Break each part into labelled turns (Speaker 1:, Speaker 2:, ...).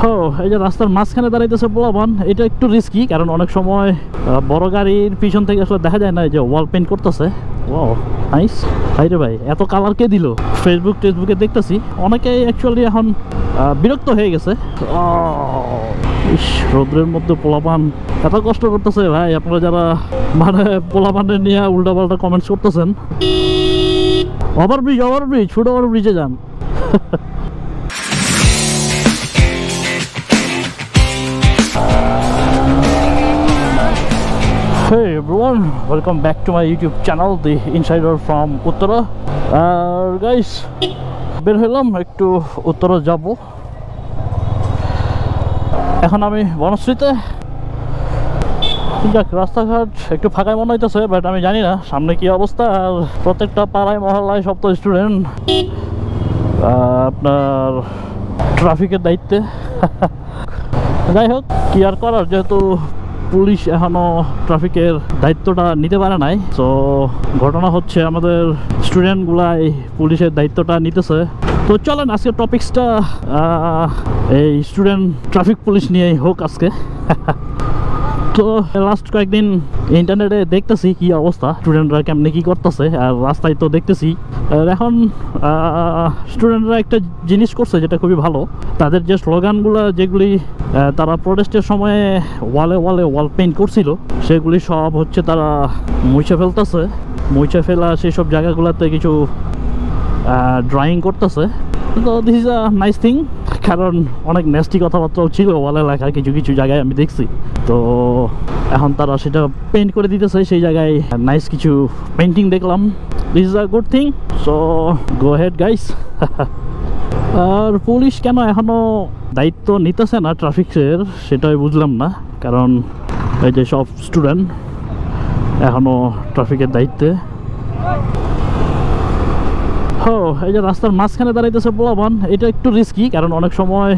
Speaker 1: এই যে রাস্তার মাঝখানে দাঁড়াইতেছে পোলাপান, এটা একটু রিস্কি কারণ অনেক সময় বড় গাড়ির পিছন থেকে আসলে দেখা যায় না যে ওয়াল পেইন্ট করতেছে। Wow nice. ভাইরে ভাই এত কালার কে দিল? ফেসবুকে দেখতেছি অনেকেই অ্যাকচুয়ালি এখন বিরক্ত হয়ে গেছে। ইস, রোদ্রের মধ্যে পোলাপান এত কষ্ট করতেছে ভাই। আপনারা যারা মানে পোলাপানের নিয়ে উল্টাপাল্টা কমেন্টস করতেছেন, ওভারব্রিজ ফুট ওভারব্রিজে যান। Hey everyone, welcome back to my YouTube channel, The Insider from Uttara. Guys, বের হলাম একটু উত্তরা যাব। এখন আমি বনশ্রীতে। যাক, রাস্তাঘাট একটু ফাঁকাই মনে হইতেছে, বাট আমি জানি না সামনে কি অবস্থা। আর প্রত্যেকটা পাড়ায় মহল্লায় সব তো স্টুডেন্ট আপনার ট্রাফিকের দায়িত্বে। যাই হোক, কি আর করার, যেহেতু পুলিশ এখনো ট্রাফিকের দায়িত্বটা নিতে পারে নাই। তো ঘটনা হচ্ছে আমাদের স্টুডেন্টগুলাই পুলিশের দায়িত্বটা নিতেছে। তো চলেন আজকের টপিক্সটা এই স্টুডেন্ট ট্রাফিক পুলিশ নিয়েই হোক আজকে। তো লাস্ট কয়েকদিন ইন্টারনেটে দেখতেছি কি অবস্থা, স্টুডেন্টরা কেমনে কি করতেছে, আর রাস্তায় তো দেখতেছি। আর এখন স্টুডেন্টরা একটা জিনিস করছে যেটা খুবই ভালো। তাদের যে স্লোগানগুলো, যেগুলি তারা প্রোটেস্টের সময়ে ওয়াল পেইন্ট করছিল, সেগুলি সব হচ্ছে তারা মুছে ফেলতেছে। মুছে ফেলা সেই সব জায়গাগুলোতে কিছু ড্রয়িং করতেছে। তো this is a nice thing, কারণ অনেক নেস্টি কথাবার্তাও ছিল ওয়ালে লেখা কিছু কিছু জায়গায় আমি দেখছি। তো এখন তারা সেটা পেইন্ট করে দিতেছে, সেই জায়গায় নাইস কিছু পেইন্টিং দেখলাম। This is a good thing, so go ahead guys. আর পুলিশ কেন এখনো দায়িত্ব নিতেছে না ট্রাফিকের, সেটাই বুঝলাম না। কারণ এই যে সব স্টুডেন্ট এখনো ট্রাফিকের দায়িত্বে। এই যে রাস্তার মাঝখানে দাঁড়াইতেছে পোলাপান, এটা একটু রিস্কি কারণ অনেক সময়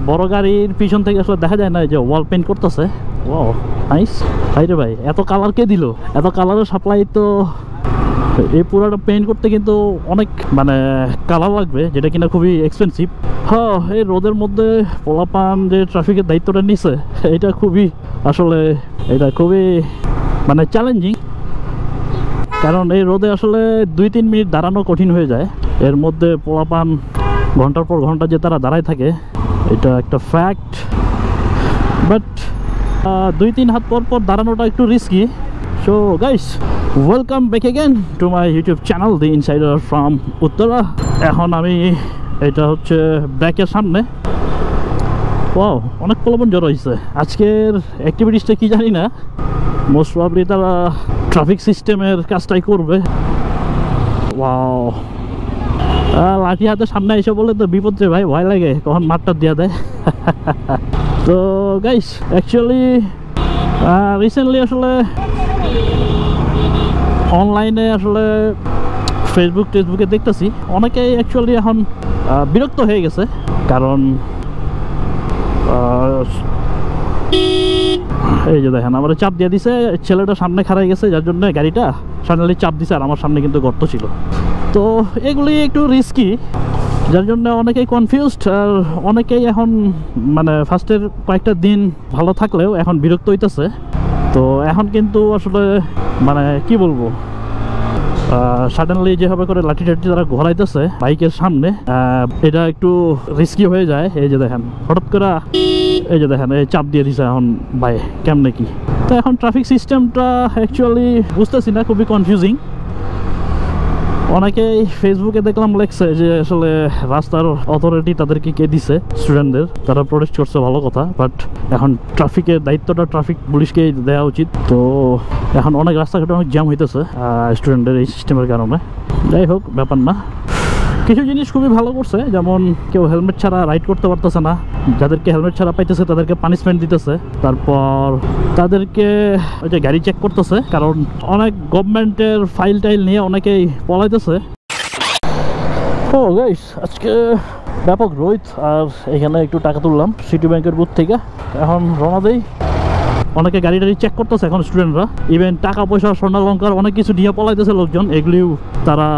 Speaker 1: বড় গাড়ির পিছন থেকে আসলে দেখা যায় না যে ওয়াল পেইন্ট করতেছে। Wow nice. ভাইরে ভাই এত কালার কে দিল? এত কালারের সাপ্লাই তো এই পুরোটা পেইন্ট করতে কিন্তু অনেক মানে কালার লাগবে, যেটা কিনা খুবই এক্সপেন্সিভ। এই রোদের মধ্যে পোলাপান যে ট্রাফিকের দায়িত্বটা নিছে, এটা খুবই আসলে এটা খুবই মানে চ্যালেঞ্জিং। কারণ এই রোদে আসলে 2-3 মিনিট দাঁড়ানো কঠিন হয়ে যায়। এর মধ্যে পোলাপান ঘন্টার পর ঘন্টা যে তারা দাঁড়ায় থাকে, এটা একটা ফ্যাক্ট। বাট 2-3 হাত পর দাঁড়ানোটা একটু risky. So guys, welcome back again to my YouTube channel the insider from Uttara. এখন আমি এটা হচ্ছে ব্যাকের সামনে। ওয়াও, অনেক পোলাপান জড়ো হয়েছে। আজকের অ্যাক্টিভিটিসটা কি জানি না, মোস্ট প্রবাবলি তারা ট্রাফিক সিস্টেমের কাজটাই করবে। ওয়াও, লাঠি হাতে সামনে এসে বলে তো বিপদ রে ভাই, ভয় লাগে কখন মাঠটা দিয়ে দেয়। তো গাইস, অ্যাকচুয়ালি রিসেন্টলি আসলে অনলাইনে আসলে ফেসবুকে দেখতেছি অনেকেই অ্যাকচুয়ালি এখন বিরক্ত হয়ে গেছে। কারণ এই যে দেখেন আমার চাপ দিয়ে দিছে, ছেলেটা সামনে খাড়াই গেছে, যার জন্য গাড়িটা সামনে চাপ দিছে, আর আমার সামনে কিন্তু গর্ত ছিল। তো এগুলি একটু রিস্কি, যার জন্য অনেকেই কনফিউজড। আর অনেকেই এখন মানে ফার্স্টের কয়েকটা দিন ভালো থাকলেও এখন বিরক্ত হইতেছে। তো এখন কিন্তু আসলে মানে কি বলবো, সাডেনলি যেভাবে করে লাঠি তারা ঘোরাইতেছে বাইকের সামনে, এটা একটু রিস্কি হয়ে যায়। এই যে দেখেন হঠাৎ করে এই যে দেখেন এই চাপ দিয়ে দিছে, এখন ভাই কেমনে কি। তো এখন ট্রাফিক সিস্টেমটা অ্যাকচুয়ালি বুঝতেছি না, খুবই কনফিউজিং। অনেকেই ফেসবুকে দেখলাম লেখছে যে আসলে রাস্তার অথরিটি তাদেরকে কে দিছে, স্টুডেন্টদের, তারা প্রোটেস্ট করছে, ভালো কথা। বাট এখন ট্রাফিকের দায়িত্বটা ট্রাফিক পুলিশকে দেওয়া উচিত। তো এখন অনেক রাস্তাঘাটে অনেক জ্যাম হইতেছে স্টুডেন্টদের এই সিস্টেমের কারণে। যাই হোক, ব্যাপার না। কিছু জিনিস খুবই ভালো করছে, যেমন কেউ হেলমেট ছাড়া রাইড করতে পারতেছে না, যাদেরকে হেলমেট ছাড়া পাইতেছে তাদেরকে পানিশমেন্ট দিতেছে। তারপর তাদেরকে ওই যে গাড়ি চেক করতেছে, কারণ অনেক গভর্নমেন্টের ফাইল টাইল নিয়ে অনেকেই পলাইতেছে। ও গাইস, আজকে ব্যাপক রোদ, আর এখানে একটু টাকা তুললাম সিটি ব্যাংকের বুথ থেকে। এখন রওনা দেই। অনেকে গাড়ি টাড়ি চেক করতেছে এখন স্টুডেন্টরা, ইভেন টাকা পয়সা স্বর্ণালঙ্কার অনেক কিছু নিয়ে পলাইতেছে লোকজন, এগুলিও তারা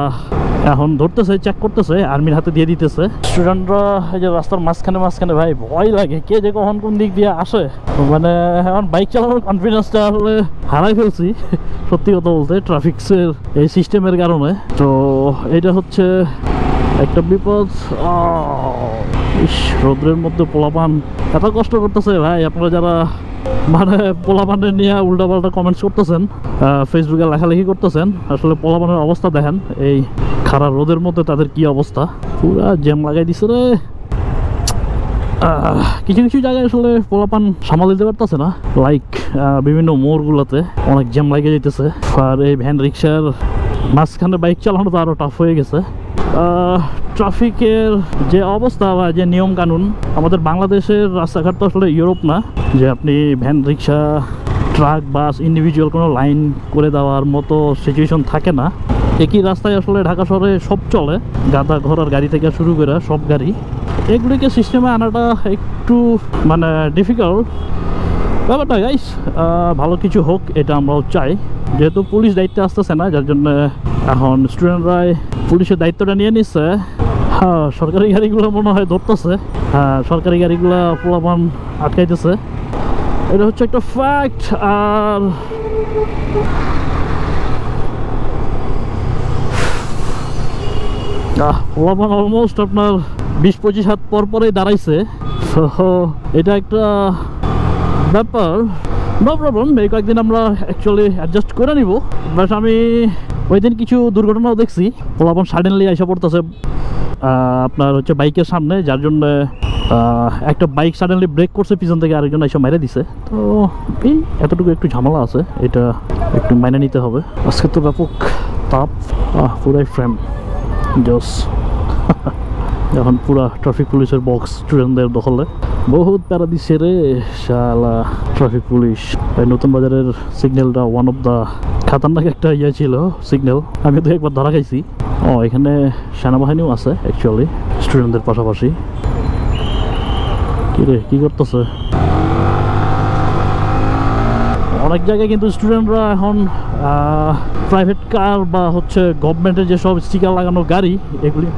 Speaker 1: এখন ধরতেছে, চেক করতেছে, আর্মির হাতে দিয়ে দিতেছে। স্টুডেন্টরা এই যে রাস্তার মাঝখানে মাঝখানে ভাই ভয় লাগে, কে যে কখন কোন দিক দিয়ে আসে, মানে এখন বাইক চালানোর কনফিডেন্সটা আসলে হারাই ফেলছি সত্যি কথা বলতে, ট্রাফিক্সের এই সিস্টেমের কারণে। তো এটা হচ্ছে একটা বিপদ। রোদ্রের মধ্যে পোলাপান এত কষ্ট করতেছে ভাই, আপনারা যারা মানে পোলাপানের নিয়ে উল্টাপাল্টা কমেন্টস করতেছেন, ফেসবুকে লেখালেখি করতেছেন, আসলে পোলাপানের অবস্থা দেখেন, এই খারাপ রোদের মধ্যে তাদের কি অবস্থা, পুরা জ্যাম লাগাই দিছে রে। কিছু কিছু জায়গায় আসলে পোলাপান সামাল দিতে পারতেছে না, লাইক বিভিন্ন মোড়গুলোতে অনেক জ্যাম লাগিয়ে যেতেছে, আর এই ভ্যান রিক্সার মাঝখানে বাইক চালানো তো আরও টাফ হয়ে গেছে। ট্রাফিকের যে অবস্থা বা যে নিয়ম কানুন, আমাদের বাংলাদেশের রাস্তাঘাট তো আসলে ইউরোপ না যে আপনি van rickshaw truck bus individual কোনো লাইন করে দেওয়ার মতো সিচুয়েশন থাকে না। একই রাস্তায় আসলে ঢাকা শহরে সব চলে, গাদা ঘোড়ার গাড়ি থেকে শুরু করে সব গাড়ি, এগুলিকে সিস্টেমে আনাটা একটু মানে ডিফিকাল্ট ব্যাপারটা গাইস। ভালো কিছু হোক এটা আমরাও চাই, যেহেতু পুলিশ দায়িত্বে আসতেছে না, যার জন্য এখন স্টুডেন্টরাই পুলিশের দায়িত্বটা নিয়ে নিচ্ছে। হ্যাঁ, সরকারি গাড়িগুলো মনে হয় ধরতেছে, হ্যাঁ সরকারি গাড়িগুলো পোলাপান আটকাইতেছে, এটা হচ্ছে একটা ফ্যাক্ট। আর পোলাপান অলমোস্ট আপনার 20-25 হাত পর পরেই দাঁড়াইছে, তো এটা একটা ব্যাপার। নো প্রবলেম, এই কয়েকদিন আমরা অ্যাকচুয়ালি অ্যাডজাস্ট করে নিব। বাট আমি ওই দিন কিছু দুর্ঘটনাও দেখছি, পোলাপান সাডেনলি এসে পড়তেছে আপনার হচ্ছে বাইকের সামনে, যার জন্য একটা বাইক সাডেনলি ব্রেক করছে পিছন থেকে, আরেকজন এসে মেরে দিছে। তো এই এতটুকু একটু ঝামেলা আছে, এটা একটু মাইনে নিতে হবে। আজকে তো ব্যাপক তাপ, পুরাই ফ্রেম জোস। এখন পুরা ট্রাফিক পুলিশের বক্স স্টুডেন্টদের দখলে, বহুত প্যারা দিচ্ছে রে শালা ট্রাফিক পুলিশ। নতুন বাজারের সিগন্যালটা ওয়ান অফ দ্য খাতারনাক একটা ইয়ে ছিল সিগন্যাল, আমি তো একবার ধরা খাইছি। এখানে সেনাবাহিনীও আছে অ্যাকচুয়ালি স্টুডেন্টদের পাশাপাশি। কি রে, কি করতেছে? অনেক জায়গায় কিন্তু স্টুডেন্টরা এখন প্রাইভেট কার বা হচ্ছে গভর্নমেন্টের যেসব স্টিকার লাগানো গাড়ি, এগুলি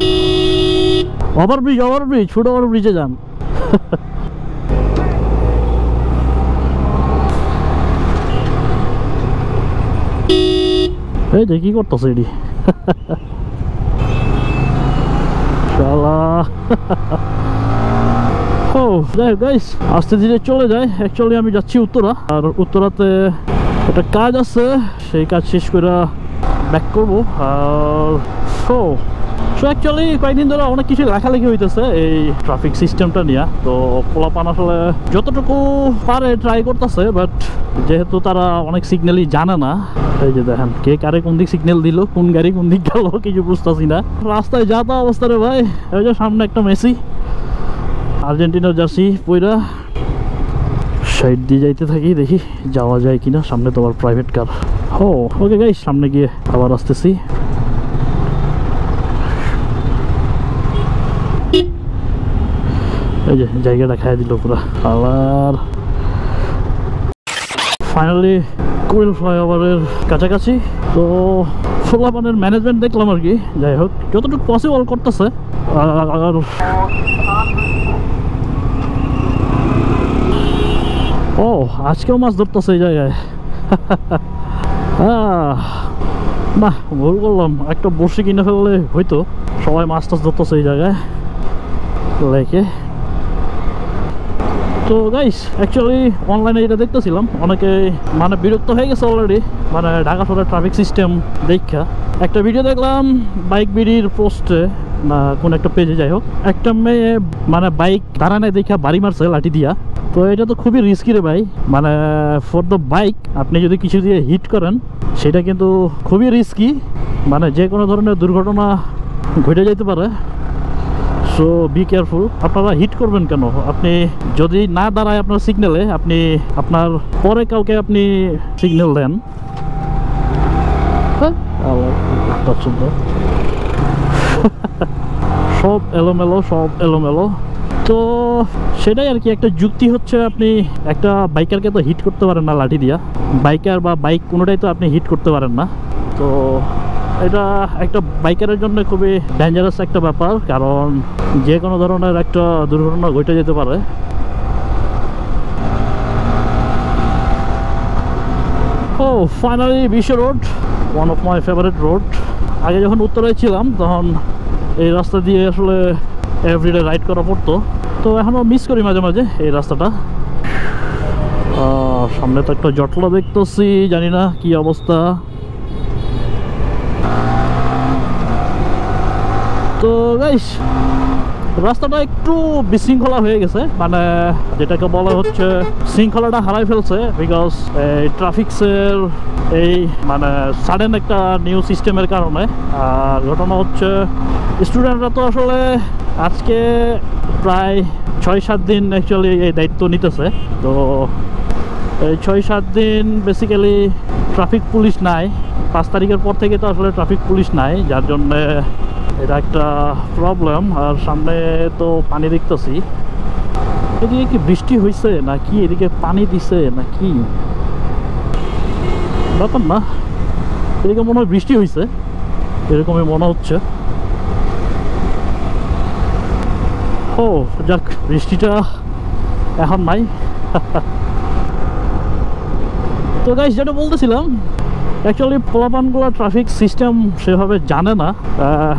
Speaker 1: ওভারব্রিজ ফুট ওভারব্রিজে যান। এই যে কি করতেছে এটি শালা। ও যাই গাইস, আস্তে ধীরে চলে যায়। অ্যাকচুয়ালি আমি যাচ্ছি উত্তরা, আর উত্তরাতে একটা কাজ আছে, সেই কাজ শেষ করে ব্যাক করবো। আর সো অ্যাকচুয়ালি কয়েকদিন ধরে অনেক কিছু লেখালেখি হইতেছে এই ট্রাফিক সিস্টেমটা নিয়ে। তো পোলাপান আসলে যতটুকু পারে ট্রাই করতেছে, বাট যেহেতু তারা অনেক সিগন্যালই জানে না, এই যে দেখেন কে কারে কোন দিক সিগন্যাল দিল, কোন গাড়ি কোন দিক গেল কিছু বুঝতেছি না। রাস্তায় যা তা অবস্থা রে ভাই। এই যে সামনে একটা মেসি আর্জেন্টিনার জার্সি পইরা সাইড দিয়ে যাইতে থাকি, দেখি যাওয়া যায় কিনা। সামনে তো আবার প্রাইভেট কার। ওকে গাইস, সামনে গিয়ে আবার আসতেছি। এই যে জায়গাটা খাই দিল পুরা আলার। ফাইনালি কুইল ফ্লাইওভারের কাছাকাছি। তো পোলাপানের ম্যানেজমেন্ট দেখলাম আর কি, যাই হোক যতটুকু পসিবল করতেছে। আর আজকেও মাছ ধরতেছে এই জায়গায়। না ভুল করলাম, একটা বড়শি কিনে ফেললে হয়তো। সবাই মাছ টাছ ধরতেছে এই জায়গায় লেকে। তো গাইস অ্যাকচুয়ালি অনলাইনে এটা দেখতেছিলাম, অনেকে মানে বিরক্ত হয়ে গেছে অলরেডি, মানে ঢাকা শহরের ট্রাফিক সিস্টেম দেখা। একটা ভিডিও দেখলাম বাইক বিডির পোস্টে না কোন একটা পেজে, যাই হোক একটা মেয়ে মানে বাইক দাঁড়ানোয় দেখা বাড়ি মারছে লাঠি দিয়া। তো এটা তো খুবই রিস্কি রে ভাই, মানে ফর দ্য বাইক আপনি যদি কিছু দিয়ে হিট করেন সেটা কিন্তু খুবই রিস্কি, মানে যে কোনো ধরনের দুর্ঘটনা ঘটে যেতে পারে। So be careful. আপনারা হিট করবেন কেন? আপনি যদি না দাঁড়ায় আপনার সিগন্যালে, আপনি আপনার পরে কাউকে আপনি সিগন্যাল দেন। সব এলোমেলো, সব এলোমেলো। তো সেটাই আর কি, একটা যুক্তি হচ্ছে আপনি একটা বাইকারকে তো হিট করতে পারেন না লাঠি দিয়া, বাইকার বা বাইক কোনোটাই তো আপনি হিট করতে পারেন না। তো এটা একটা বাইকারের জন্য খুবই ডেঞ্জারাস একটা ব্যাপার, কারণ যে কোনো ধরনের একটা দুর্ঘটনা ঘটে যেতে পারে। ও ফাইনালি বিশ্ব road, one of my favourite road. আগে যখন উত্তরায় ছিলাম তখন এই রাস্তা দিয়ে আসলে এভরিডে রাইড করা পড়তো, তো এখনও মিস করি মাঝে মাঝে এই রাস্তাটা। সামনে তো একটা জটলা দেখতেছি, জানি না কি অবস্থা। তো গাইস রাস্তাটা একটু বিশৃঙ্খলা হয়ে গেছে, মানে যেটাকে বলা হচ্ছে শৃঙ্খলাটা হারাই ফেলছে, বিকজ ট্রাফিক্সের এই মানে সাডেন একটা নিউ সিস্টেমের কারণে। আর ঘটনা হচ্ছে স্টুডেন্টরা তো আসলে আজকে প্রায় 6-7 দিন অ্যাকচুয়ালি এই দায়িত্ব নিতেছে। তো এই 6-7 দিন বেসিক্যালি ট্রাফিক পুলিশ নাই। 5 তারিখের পর থেকে তো আসলে ট্রাফিক পুলিশ নাই, যার জন্যে এটা একটা প্রবলেম। আর সামনে তো পানি দেখতেছি, এদিকে কি বৃষ্টি হয়েছে নাকি এদিকে পানি দিছে নাকি ব্যাপার না, এদিকে মনে হয় বৃষ্টি হয়েছে, এরকমই মনে হচ্ছে। ও যাক, বৃষ্টিটা এখন নাই। তো গাইস যেটা বলতেছিলাম, অ্যাকচুয়ালি পোলাপানগুলো ট্রাফিক সিস্টেম সেভাবে জানে না।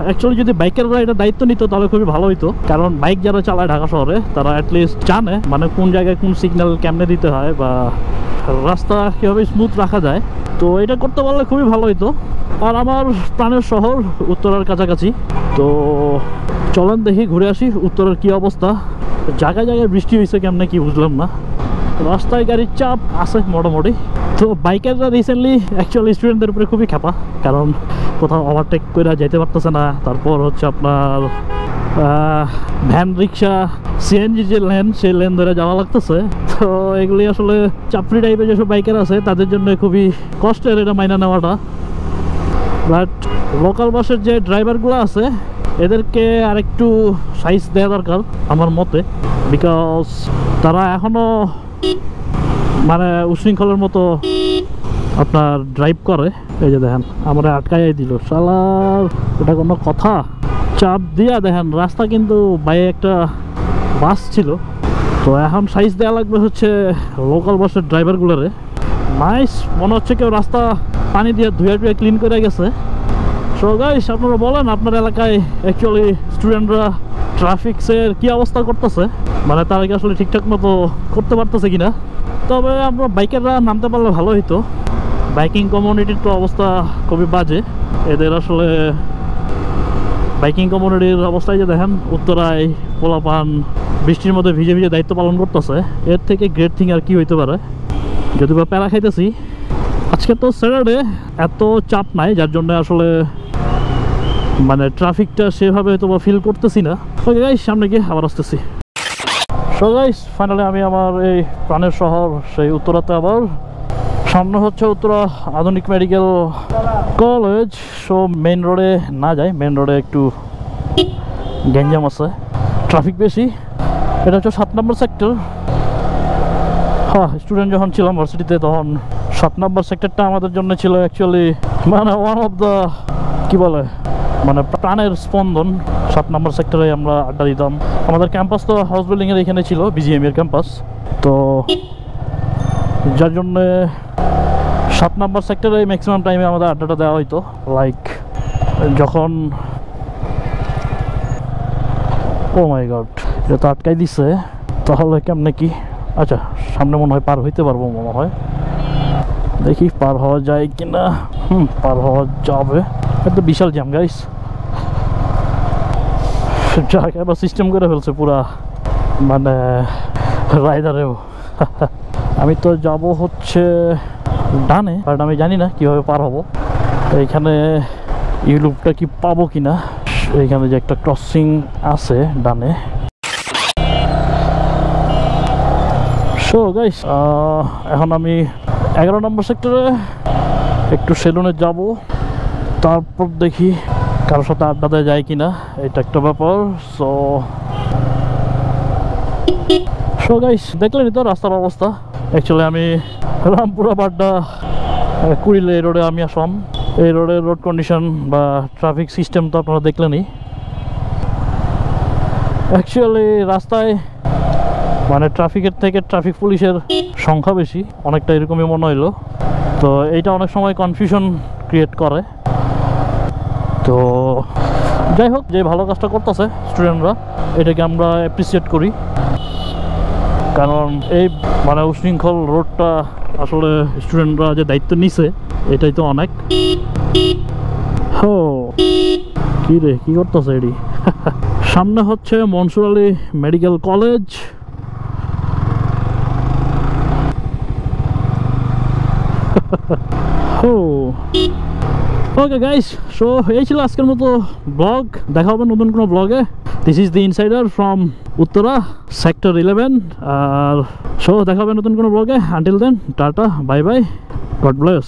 Speaker 1: অ্যাকচুয়ালি যদি বাইকাররা এটা দায়িত্ব নিত তাহলে খুবই ভালো হতো, কারণ বাইক যারা চালায় ঢাকা শহরে তারা অ্যাটলিস্ট জানে মানে কোন জায়গায় কোন সিগন্যাল কেমনে দিতে হয় বা রাস্তা কীভাবে স্মুথ রাখা যায়। তো এটা করতে পারলে খুবই ভালো হতো। আর আমার প্রাণের শহর উত্তরার কাছাকাছি, তো চলেন দেখি ঘুরে আসি উত্তরের কি অবস্থা। জায়গায় জায়গায় বৃষ্টি হয়েছে কেমনে কি বুঝলাম না, রাস্তায় গাড়ির চাপ আছে মোটামুটি। তো বাইকাররা রিসেন্টলি অ্যাকচুয়ালি স্টুডেন্টদের উপরে খুবই খাপা, কারণ কোথাও ওভারটেক করে যেতে পারতেছে না। তারপর হচ্ছে আপনার ভ্যান রিক্সা সিএনজি যে লেন সেই লেন ধরে যাওয়া লাগতেছে। তো এগুলি আসলে চাপড়ি টাইপের যেসব বাইকার আছে তাদের জন্য খুবই কষ্টের এটা মাইনা নেওয়াটা। বাট লোকাল বাসের যে ড্রাইভারগুলো আছে এদেরকে আরেকটু সাইজ দেওয়া দরকার আমার মতে, বিকজ তারা এখনও মানে উশৃঙ্খলের মতো আপনার ড্রাইভ করে। এই যে দেখেন আমরা আটকাই দিল শালার, এটা কোনো কথা? চাপ দিয়া দেখেন রাস্তা কিন্তু বাইরে একটা বাস ছিল, তো এখন সাইজ দেওয়া লাগবে হচ্ছে লোকাল বাসের ড্রাইভারগুলোরে। নাইস, মনে হচ্ছে কেউ রাস্তা পানি দিয়ে ধুয়ে টুয়ে ক্লিন করে গেছে। সো গাইস আপনারা বলেন আপনার এলাকায় অ্যাকচুয়ালি স্টুডেন্টরা ট্রাফিক্সের কি অবস্থা করতেছে, মানে তারা কি আসলে ঠিকঠাক মতো করতে পারতেছে কিনা। তবে আমরা বাইকাররা নামতে পারলে ভালো হইতো। বাইকিং কমিউনিটির তো অবস্থা খুবই বাজে, এদের আসলে বাইকিং কমিউনিটির অবস্থায় যে দেখেন উত্তরায় পোলাপান বৃষ্টির মধ্যে ভিজে ভিজে দায়িত্ব পালন করতেছে, এর থেকে গ্রেট থিং আর কি হইতে পারে। যদি বা প্যারা খাইতেছি, আজকে তো স্যাটারডে এত চাপ নাই, যার জন্য আসলে মানে ট্রাফিকটা সেভাবে হয়তো বা ফিল করতেছি না। ওকে গাইস, সামনে গিয়ে আবার আসতেছি। সো গাইস ফাইনালি আমি আমার এই প্রাণের শহর সেই উত্তরাতে আবার। সামনে হচ্ছে উত্তরা আধুনিক মেডিকেল কলেজ। সো মেন রোডে না যাই, মেন রোডে একটু গ্যাঞ্জাম আছে, ট্রাফিক বেশি। এটা হচ্ছে 7 নম্বর সেক্টর। হ্যাঁ, স্টুডেন্ট যখন ছিলাম ভার্সিটিতে তখন 7 নম্বর সেক্টরটা আমাদের জন্য ছিল অ্যাকচুয়ালি মানে ওয়ান অফ দ্য কি বলে মানে প্রাণের স্পন্দন। 7 নম্বর সেক্টরে আমরা আড্ডা দিতাম। আমাদের ক্যাম্পাস তো হাউস বিল্ডিংয়ের এখানে ছিল, বিজিএম এর ক্যাম্পাস, তো যার জন্যে 7 নম্বর সেক্টরে ম্যাক্সিমাম টাইমে আমাদের আড্ডাটা দেওয়া হইতো। লাইক যখন ও মাই গড, এটা তো আটকাই দিছে, তাহলে কেমনে কি? আচ্ছা সামনে মনে হয় পার হইতে পারবো, মনে হয় দেখি পার হওয়া যায় কিনা। পার হওয়া যাবে। একটা বিশাল জ্যাম গাইস, যাক এবার সিস্টেম করে ফেলছে পুরা মানে রাইডারেও। আমি তো যাব হচ্ছে ডানে, বাট আমি জানি না কিভাবে পার হব। এইখানে ইউলুপটা কি পাবো কিনা। এইখানে যে একটা ক্রসিং আছে ডানে। সো গাইস এখন আমি 11 নম্বর সেক্টরে একটু সেলুনে যাব, তারপর দেখি কারোর সাথে আড্ডা দেওয়া যায় কিনা, এটা একটা ব্যাপার। সো সো গাইস দেখলেনই তো রাস্তার অবস্থা। অ্যাকচুয়ালি আমি রামপুরা বাড্ডা কুড়িল এই রোডে আমি আসলাম। এই রোডের রোড কন্ডিশন বা ট্রাফিক সিস্টেম তো আপনারা দেখলেনই। অ্যাকচুয়ালি রাস্তায় মানে ট্রাফিকের থেকে ট্রাফিক পুলিশের সংখ্যা বেশি, অনেকটা এরকমই মনে হইলো। তো এইটা অনেক সময় কনফিউশন ক্রিয়েট করে। তো যাই হোক, যে ভালো কাজটা করতেছে স্টুডেন্টরা, এটাকে আমরা অ্যাপ্রিসিয়েট করি। কারণ এই মানে উশৃঙ্খল রোডটা আসলে স্টুডেন্টরা যে দায়িত্ব নিছে এটাই তো অনেক। হো কি রে, কি করতেছে এটি? সামনে হচ্ছে Mansur Ali medical college. Okay guys, so এই ছিল আজকের মতো ব্লগ। দেখা হবে নতুন কোনো ব্লগে। This is the insider from Uttara sector 11। আর সো দেখা হবে নতুন কোনো ব্লগে। Until then tata, bye bye, God bless.